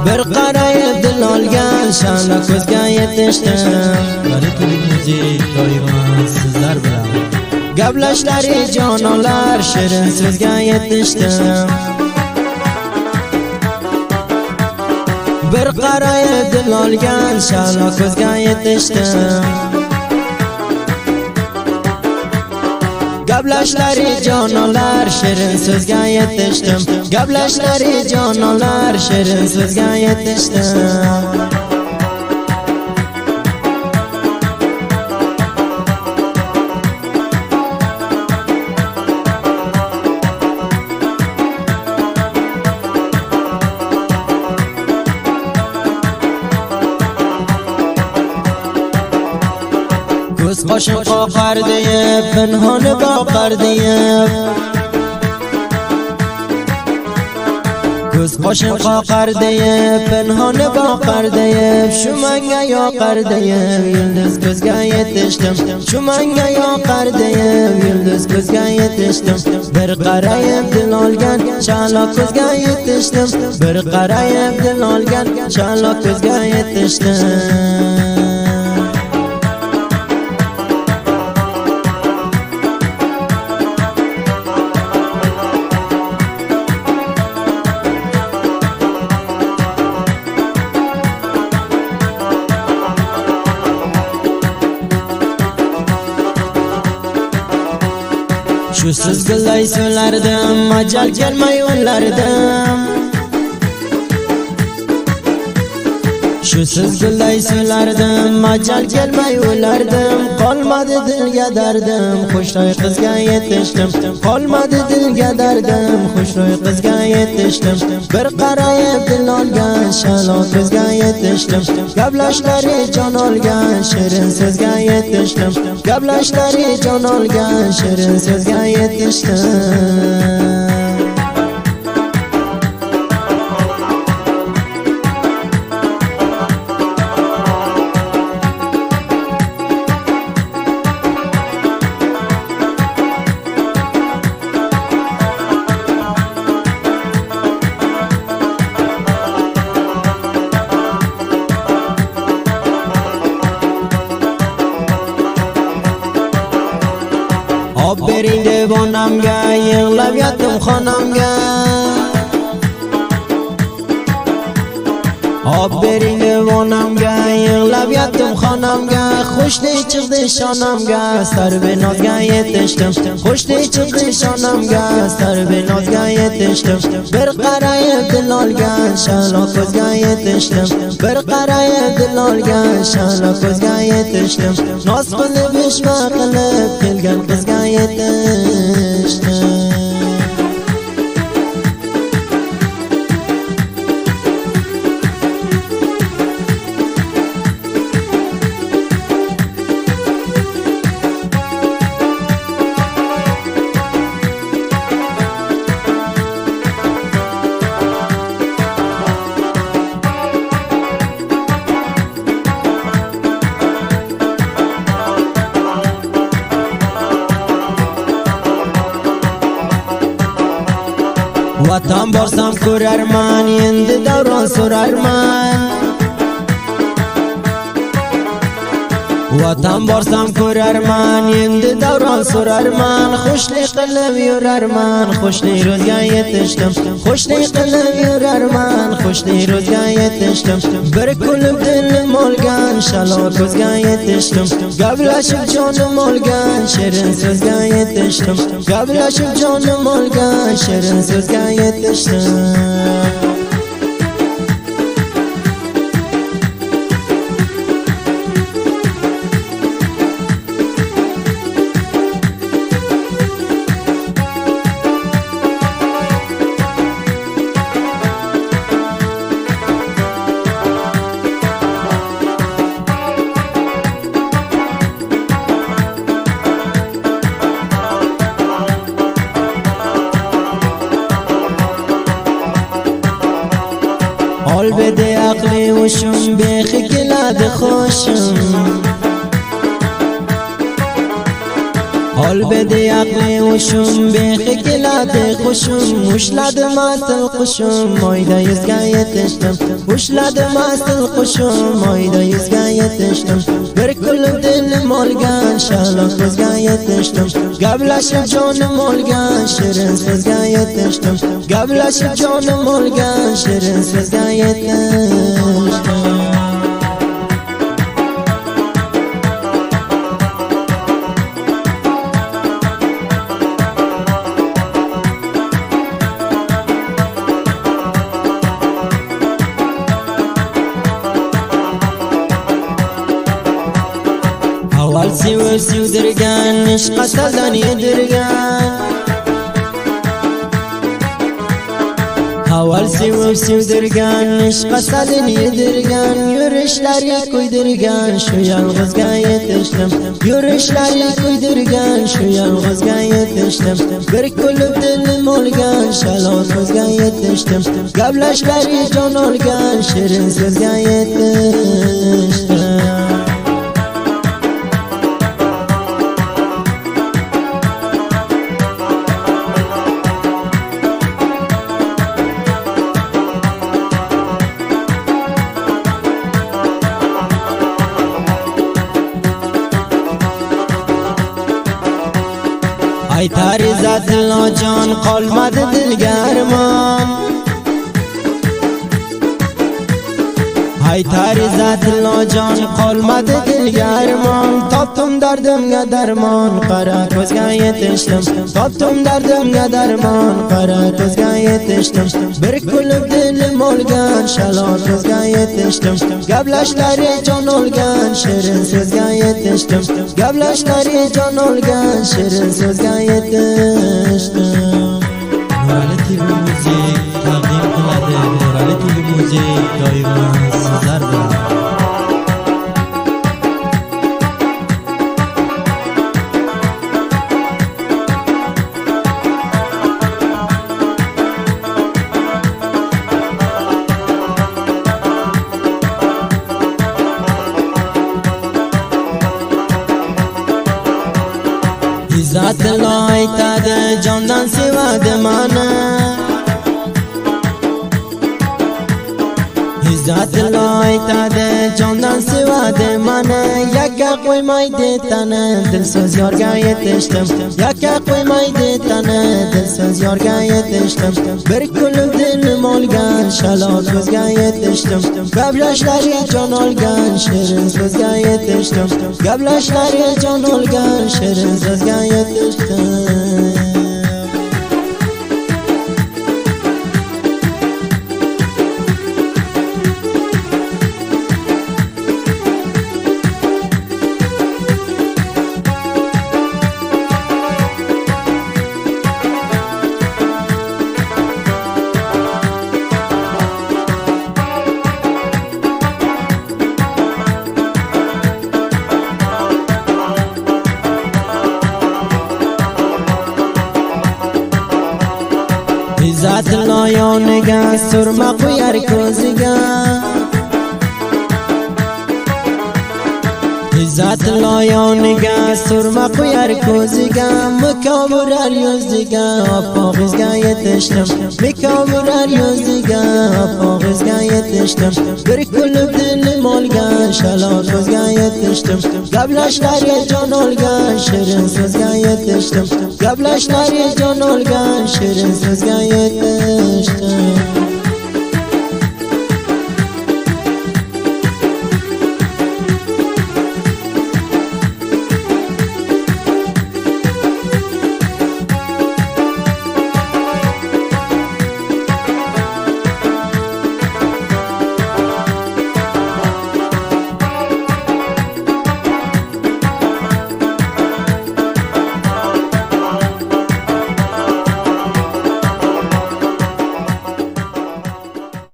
bir qarayib dil olgan sha'no ko'zga yetishdim. Gariplik muzik doimo sizlar bilan. Gaplashlari jononlar shirin so'zga yetishdim. Bir qarayib dil olgan sha'no ko'zga yetishdim. Gaplashlari jononlar shirin so'zga yetishdim. Gaplashlari jononlar shirin so'zga yetishdim. Ko'z qoshim qoqar deyib, pinhoni boqar deyib. Ko'z qoshim qoqar deyib, pinhoni boqar deyib. Shu menga yoqar deyib, yulduz ko'zga yetishdim. Shu menga yoqar deyib, yulduz ko'zga yetishdim. Bir qarayib dil olgan sha'no ko'zga yetishdim. Bir qarayib dil olgan sha'no ko'zga yetishdim. Shu sizgilay so'lardim, ajal kelmay o'lardim. Shu sizgilay so'lardim, ajal kelmay o'lardim. Qolmadi dilga dardim, xushro'y qizga yetishdim. Qolmadi dilga dardim, xushro'y qizga yetishdim. Bir qarayib dil olgan sha'no ko'zga yetishdim. Gaplashlari jon olgan shirin so'zga yetishdim. Gaplashlari jon olgan shirin so'zga yetishdim. Bering devonamga, yig'lab yotdim xonamga. Bering devonamga, yig'lab yotdim xonamga. Xushlik chiqdi shonamga, sarbenozga yetishdim. Xushlik chiqdi shonamga, sarbenozga yetishdim. Bir qarayib dil olgan sha'no ko'zga yetishdim. Bir qarayib dil olgan sha'no ko'zga yetishdim. Noz qilib ishma qilib kelgan qizga yetishdim. Vatan borsam ko'rarman, endi davron so'rarman. Vatan borsam ko'rarman, endi davron so'rarman. Xushlik qilib yurarman, xushlik ro'zga yetishdim. Xushlik qilib yurarman, xushlik ro'zga yetishdim. Bir kulib dilim olgan sha'no ko'zga yetishdim. Gaplashib jonim olgan shirin so'zga yetishdim. Gaplashib jonim olgan shirin so'zga yetishdim. Olbede aqli ushum bexi keladi xoshim. حال بده عقل وشم بخکلات خوشم مشلد ماسل خوشم مایده یزگایتشتم مشلد ماسل خوشم مایده یزگایتشتم بر کل دل مالگان شالا خوزگایتشتم قبلش جان مالگان شیرین سوزگایتشتم قبلش جان مالگان شیرین سوزگایتشتم اول سیو درگان عشق سازانی درگان اول سیو درگان عشق سازانی درگان یورشلاری کوی درگان شو یالغزگایتشتم یورشلاری کوی درگان شو یالغزگایتشتم بر کل دل مولگان شالات غزگایتشتم قبلش لاری جان اولگان شیرین سوزگایتشتم ای تاری زد لا جان قلمد دلگرمان ای تاری زد لا جان قلمد دلگرمان تابتم دردم درمان قرار کوزگایتشتم تابتم دردم درمان قرار کوزگایتشتم بر کل دل مولگان شالات کوزگایتشتم قبلش لاری جان اولگان شیرین سوزگایتشتم قبلش لاری جان اولگان شیرین سوزگایتشتم نورالتی تیوی موزیک تقدیم کننده نورالتی تیوی موزیک دایما سزار برم ذات لای تاده جاندان سواد مانه ذات لای تاده جاندان سواد مانه یکا قوی مای دیتانه دل سوز یارگایتشتم یکا قوی مای دیتانه دل سوز یارگایتشتم بر کل دل مولگان شالات کوزگایتشتم قبلش لاری جان اولگان شیرین سوزگایتشتم قبلش لاری جان اولگان شیرین سوزگایتشتم ذات لایانگا سرما قویر کوزگا ذات لایانگا سرما قویر کوزگا مکابر یوزگا پاغزگایتشتم مکابر یوزگا پاغزگایتشتم بر کل دل مولگان شالات کوزگایتشتم قبلش لاری جان اولگان شیرین سوزگایتشتم قبلش لاری جان اولگان شیرین سوزگایتشتم